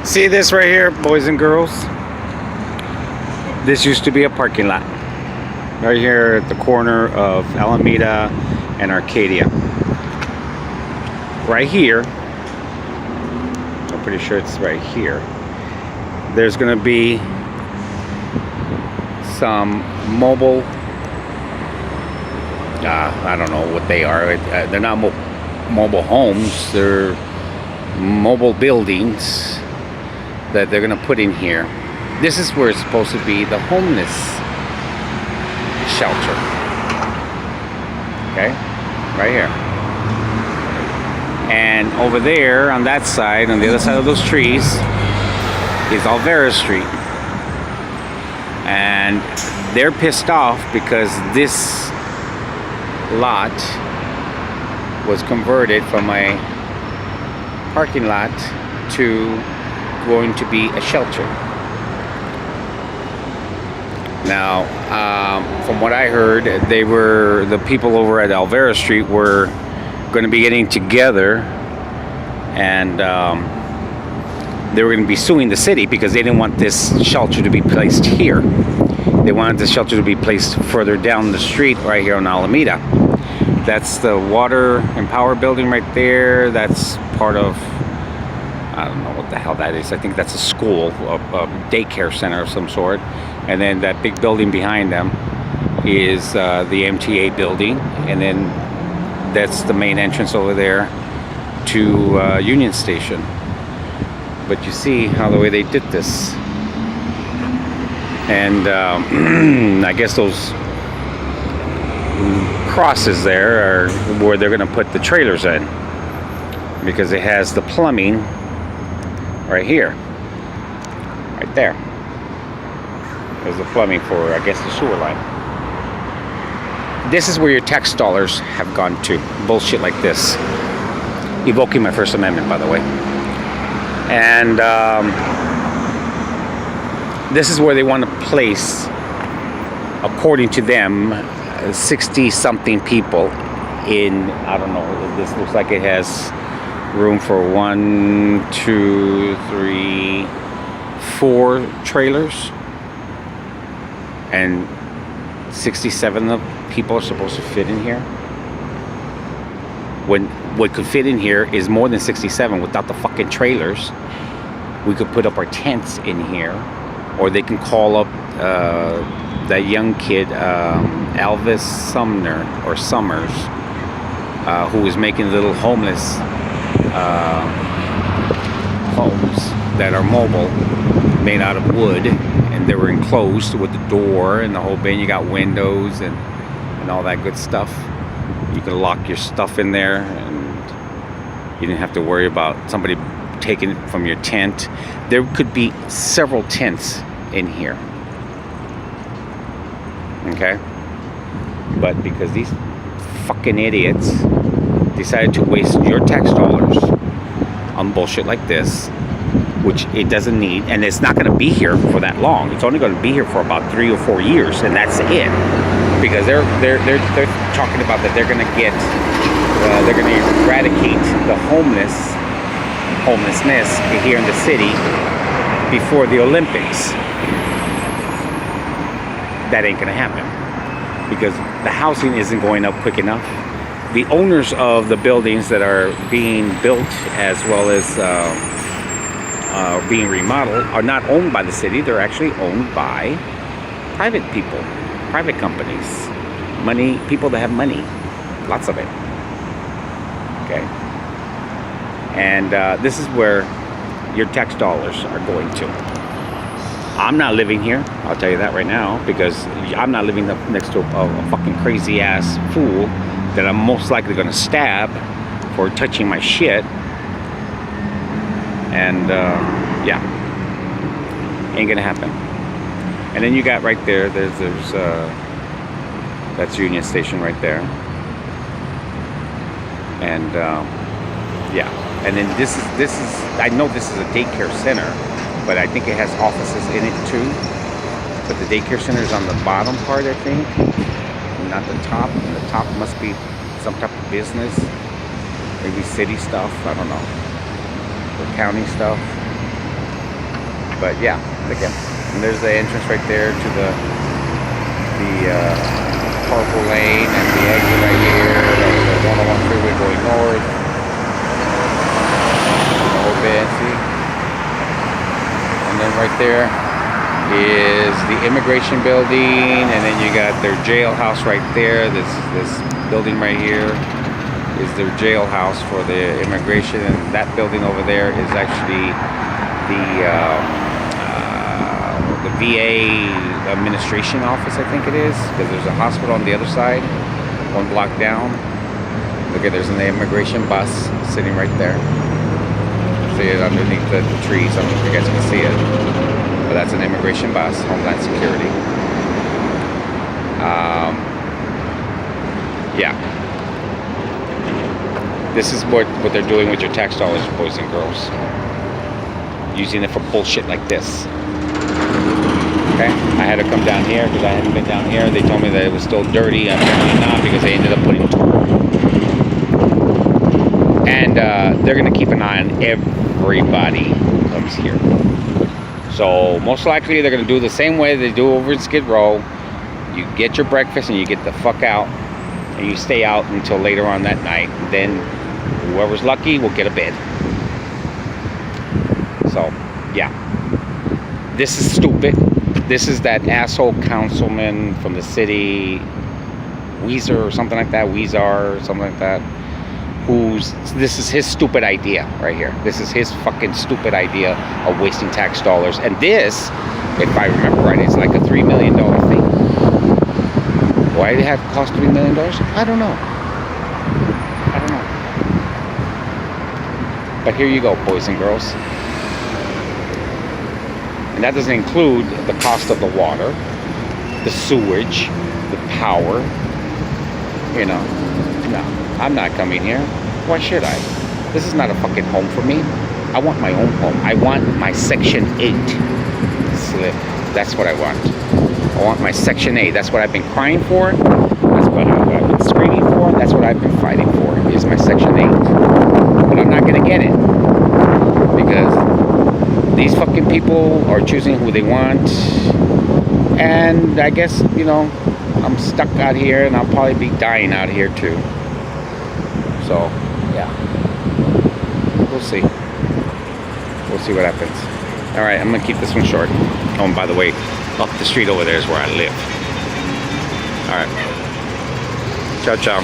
See this right here, boys and girls? This used to be a parking lot. Right here at the corner of Alameda and Arcadia. Right here, I'm pretty sure it's right here, there's gonna be some mobile, I don't know what they are. They're not mobile homes, they're mobile buildings that they're gonna put in here. This is where it's supposed to be the homeless shelter. Okay, right here. And over there on that side, on the other side of those trees, is Alvera Street. And they're pissed off because this lot was converted from a parking lot to going to be a shelter. Now, from what I heard, the people over at Alvera Street were going to be getting together, and they were going to be suing the city because they didn't want this shelter to be placed here. They wanted the shelter to be placed further down the street, right here on Alameda. That's the water and power building right there. That's part of, I don't know what the hell that is. I think that's a school, a daycare center of some sort. And then that big building behind them is the MTA building. And then that's the main entrance over there to Union Station. But you see how the way they did this. And I guess those crosses there are where they're going to put the trailers in, because it has the plumbing right here, right there. There's the plumbing for, I guess, the sewer line. This is where your tax dollars have gone to. Bullshit like this. Evoking my First Amendment, by the way. And this is where they want to place, according to them, 60-something people in, I don't know, this looks like it has room for 1, 2, 3, 4 trailers. And 67 of people are supposed to fit in here. When what could fit in here is more than 67 without the fucking trailers. We could put up our tents in here, or they can call up that young kid, Elvis Sumner or Summers, who was making little homeless homes that are mobile, made out of wood, and they were enclosed with the door and the whole bit. You got windows and all that good stuff. You could lock your stuff in there, and you didn't have to worry about somebody taking it from your tent. There could be several tents in here. Okay? But because these fucking idiots decided to waste your tax dollars on bullshit like this, which it doesn't need, and it's not going to be here for that long. It's only going to be here for about 3 or 4 years, and that's it. Because they're talking about that they're going to get, they're going to eradicate the homelessness here in the city before the Olympics. That ain't going to happen, because the housing isn't going up quick enough. The owners of the buildings that are being built, as well as being remodeled, are not owned by the city. They're actually owned by private people, private companies, money, people that have money, lots of it. Okay, and this is where your tax dollars are going to. I'm not living here, I'll tell you that right now, because I'm not living next to a fucking crazy ass fool that I'm most likely going to stab for touching my shit. And yeah, ain't gonna happen. And then you got right there, there's that's Union Station right there. And yeah, and then this is I know this is a daycare center, but I think it has offices in it too. But the daycare center is on the bottom part, I think, not the top. And the top must be some type of business, maybe city stuff, I don't know, or county stuff. But yeah, again, and there's the entrance right there to the purple lane and the exit right here. That's the 101 freeway going north. The whole bit, see? And then right there is the immigration building, and then you got their jailhouse right there. This building right here is their jailhouse for the immigration, and that building over there is actually the VA administration office, I think it is, because there's a hospital on the other side, one block down. Look at, there's an immigration bus sitting right there. See it underneath the trees. I don't know if you guys can see it, but that's an immigration bus, Homeland Security. Yeah. This is what they're doing with your tax dollars, boys and girls. Using it for bullshit like this. Okay? I had to come down here because I hadn't been down here. They told me that it was still dirty. Apparently not, because they ended up putting and they're going to keep an eye on everybody who comes here. So most likely they're going to do the same way they do over in Skid Row. You get your breakfast and you get the fuck out, and you stay out until later on that night. And then whoever's lucky will get a bed. So yeah, this is stupid. This is that asshole councilman from the city, Weezer or something like that, Weezer or something like that, this is his stupid idea right here. This is his fucking stupid idea of wasting tax dollars. And this, if I remember right, is like a $3 million thing. Why did it have to cost $3 million? I don't know. But here you go, boys and girls. And that doesn't include the cost of the water, the sewage, the power. You know, no, I'm not coming here. Why should I? This is not a fucking home for me. I want my own home. I want my Section 8 slip. That's what I want. I want my Section 8. That's what I've been crying for. That's what I've been screaming for. That's what I've been fighting for, is my Section 8. But I'm not going to get it. Because these fucking people are choosing who they want. And I guess, you know, I'm stuck out here, and I'll probably be dying out here too. So, yeah. We'll see. We'll see what happens. Alright, I'm going to keep this one short. Oh, and by the way, up the street over there is where I live. Alright. Ciao, ciao.